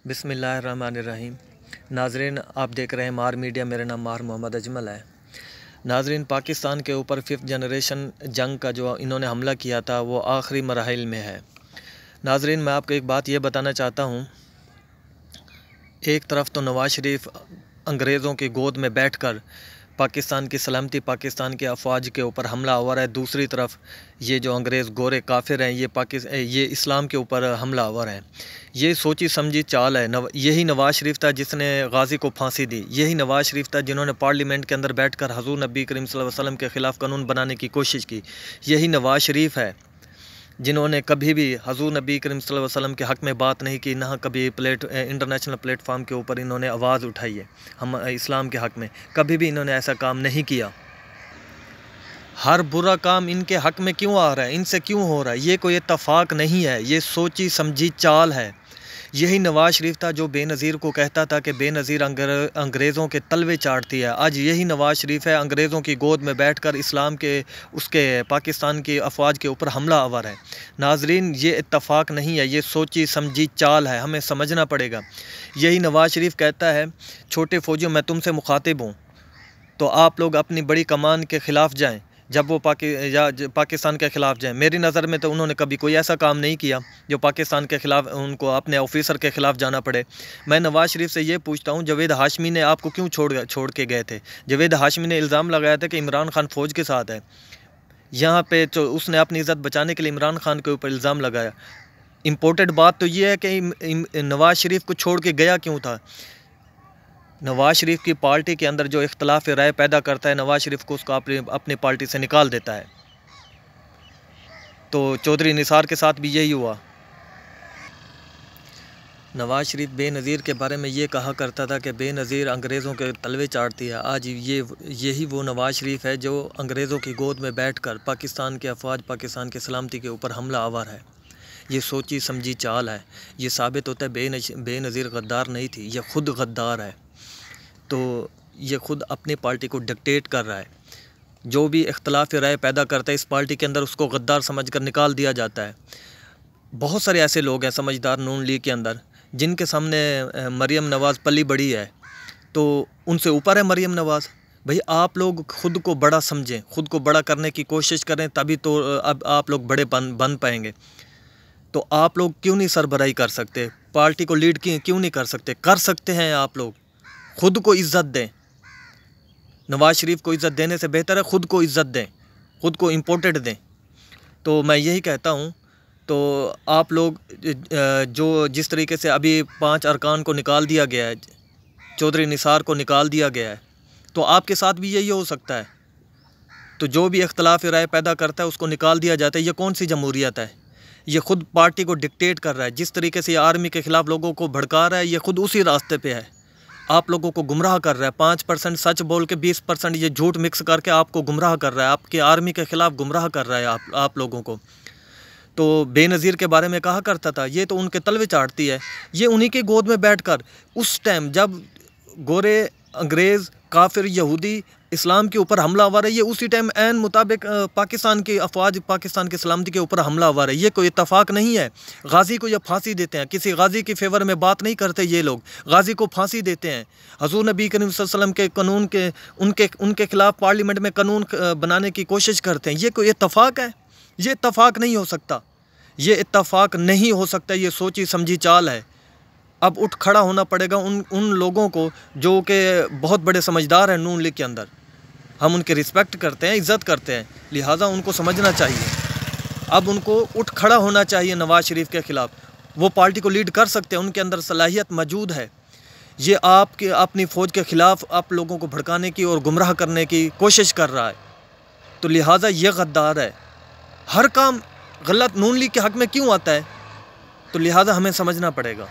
बिस्मिल्लाहिर्रहमानिर्रहीम। नाजरीन, आप देख रहे हैं मार मीडिया। मेरा नाम मार मोहम्मद अजमल है। नाजरीन, पाकिस्तान के ऊपर 5th जनरेशन जंग का जो इन्होंने हमला किया था वो आखिरी मराहिल में है। नाजरीन, मैं आपको एक बात ये बताना चाहता हूँ, एक तरफ तो नवाज शरीफ अंग्रेज़ों की गोद में बैठकर पाकिस्तान की सलामती, पाकिस्तान की अफवाज के ऊपर हमला आवर है। दूसरी तरफ ये जो अंग्रेज़ गोरे काफिर हैं, ये इस्लाम के ऊपर हमला आवर हैं। ये सोची समझी चाल है। यही नवाज शरीफ था जिसने गाजी को फांसी दी। यही नवाज शरीफ था जिन्होंने पार्लियामेंट के अंदर बैठकर हजूर नबी करीम सल्लल्लाहु अलैहि वसल्लम के ख़िलाफ़ कानून बनाने की कोशिश की। यही नवाज शरीफ है जिन्होंने कभी भी हजूर नबी करीम सल्लल्लाहु अलैहि वसल्लम के हक़ में बात नहीं की, ना कभी इंटरनेशनल प्लेटफार्म के ऊपर इन्होंने आवाज़ उठाई है हम इस्लाम के हक़ में। कभी भी इन्होंने ऐसा काम नहीं किया। हर बुरा काम इनके हक़ में क्यों आ रहा है, इनसे क्यों हो रहा है? ये कोई इत्तफाक नहीं है, ये सोची समझी चाल है। यही नवाज शरीफ था जो बेनज़ीर को कहता था कि बेनज़ीर अंग्रेज़ों के तलवे चाटती है। आज यही नवाज शरीफ है अंग्रेज़ों की गोद में बैठकर इस्लाम के उसके पाकिस्तान की अफवाज के ऊपर हमला आवर है। नाजरीन, ये इत्तफाक नहीं है, ये सोची समझी चाल है, हमें समझना पड़ेगा। यही नवाज शरीफ कहता है, छोटे फ़ौजियों मैं तुमसे मुखातिब हूँ, तो आप लोग अपनी बड़ी कमान के ख़िलाफ़ जाएँ जब वो पाकिस्तान के ख़िलाफ़ जाएँ। मेरी नज़र में तो उन्होंने कभी कोई ऐसा काम नहीं किया जो पाकिस्तान के ख़िलाफ़ उनको अपने ऑफिसर के ख़िलाफ़ जाना पड़े। मैं नवाज शरीफ से ये पूछता हूँ, जावेद हाशमी ने आपको क्यों छोड़ के गए थे? जावेद हाशमी ने इल्ज़ाम लगाया था कि इमरान खान फ़ौज के साथ है। यहाँ पे तो उसने अपनी इज़्ज़त बचाने के लिए इमरान खान के ऊपर इल्ज़ाम लगाया। इम्पोर्टेड बात तो ये है कि नवाज शरीफ को छोड़ के गया क्यों था? नवाज शरीफ की पार्टी के अंदर जो इख्तलाफ राय पैदा करता है, नवाज शरीफ को उसको अपनी पार्टी से निकाल देता है। तो चौधरी निसार के साथ भी यही हुआ। नवाज शरीफ बेनज़ीर के बारे में ये कहा करता था कि बेनज़ीर अंग्रेज़ों के तलवे चाटती है। आज यही वो नवाज शरीफ है जो अंग्रेज़ों की गोद में बैठकर पाकिस्तान के अफवाज, पाकिस्तान की सलामती के ऊपर हमला आवर है। ये सोची समझी चाल है। ये साबित होता है बेनज़ीर गद्दार नहीं थी, ये ख़ुद गद्दार है। तो ये ख़ुद अपनी पार्टी को डिक्टेट कर रहा है। जो भी इख्तलाफ राय पैदा करता है इस पार्टी के अंदर, उसको गद्दार समझकर निकाल दिया जाता है। बहुत सारे ऐसे लोग हैं समझदार नून लीग के अंदर जिनके सामने मरियम नवाज़ पली बड़ी है, तो उनसे ऊपर है मरियम नवाज़। भाई, आप लोग ख़ुद को बड़ा समझें, ख़ुद को बड़ा करने की कोशिश करें, तभी तो अब आप लोग बड़े बन पाएंगे। तो आप लोग क्यों नहीं सरबराही कर सकते? पार्टी को लीड क्यों नहीं कर सकते? कर सकते हैं आप लोग। ख़ुद को इज़्ज़त दें। नवाज शरीफ को इज़्ज़त देने से बेहतर है ख़ुद को इज़्ज़त दें, ख़ुद को इम्पोर्टेड दें। तो मैं यही कहता हूँ। तो आप लोग जो जिस तरीके से अभी 5 अरकान को निकाल दिया गया है, चौधरी निसार को निकाल दिया गया है, तो आपके साथ भी यही हो सकता है। तो जो भी इख्तलाफ राय पैदा करता है उसको निकाल दिया जाता है। ये कौन सी जमहूरियत है? ये ख़ुद पार्टी को डिक्टेट कर रहा है। जिस तरीके से ये आर्मी के ख़िलाफ़ लोगों को भड़का रहा है, ये ख़ुद उसी रास्ते पे है। आप लोगों को गुमराह कर रहा है। 5% सच बोल के 20% ये झूठ मिक्स करके आपको गुमराह कर रहा है। आपके आर्मी के ख़िलाफ़ गुमराह कर रहा है आप लोगों को। तो बेनज़ीर के बारे में कहा करता था, ये तो उनके तलवे चाटती है। ये उन्हीं के गोद में बैठकर उस टाइम जब गोरे अंग्रेज़ काफिर यहूदी इस्लाम के ऊपर हमला आवर है, ये उसी टाइम ऐन मुताबिक पाकिस्तान की अफवाज, पाकिस्तान की सलामती के ऊपर हमला आवर है। ये कोई इत्तफाक नहीं है। गाजी को ये फांसी देते हैं, किसी गाजी के फेवर में बात नहीं करते। ये लोग गाजी को फांसी देते हैं। हजूर नबी करीम सल्लल्लाहु अलैहि वसल्लम के कानून के उनके ख़िलाफ़ पार्लियामेंट में कानून बनाने की कोशिश करते हैं। ये कोई इत्तफाक है? ये इत्तफाक नहीं हो सकता। ये इत्तफाक नहीं हो सकता। ये सोची समझी चाल है। अब उठ खड़ा होना पड़ेगा उन लोगों को जो कि बहुत बड़े समझदार हैं नून लीग के अंदर। हम उनके रिस्पेक्ट करते हैं, इज़्ज़त करते हैं, लिहाजा उनको समझना चाहिए। अब उनको उठ खड़ा होना चाहिए नवाज शरीफ के ख़िलाफ़। वो पार्टी को लीड कर सकते हैं, उनके अंदर सलाहियत मौजूद है। ये आपके अपनी फ़ौज के ख़िलाफ़ आप लोगों को भड़काने की और गुमराह करने की कोशिश कर रहा है। तो लिहाजा ये गद्दार है। हर काम गलत नून लीग के हक़ में क्यों आता है? तो लिहाजा हमें समझना पड़ेगा।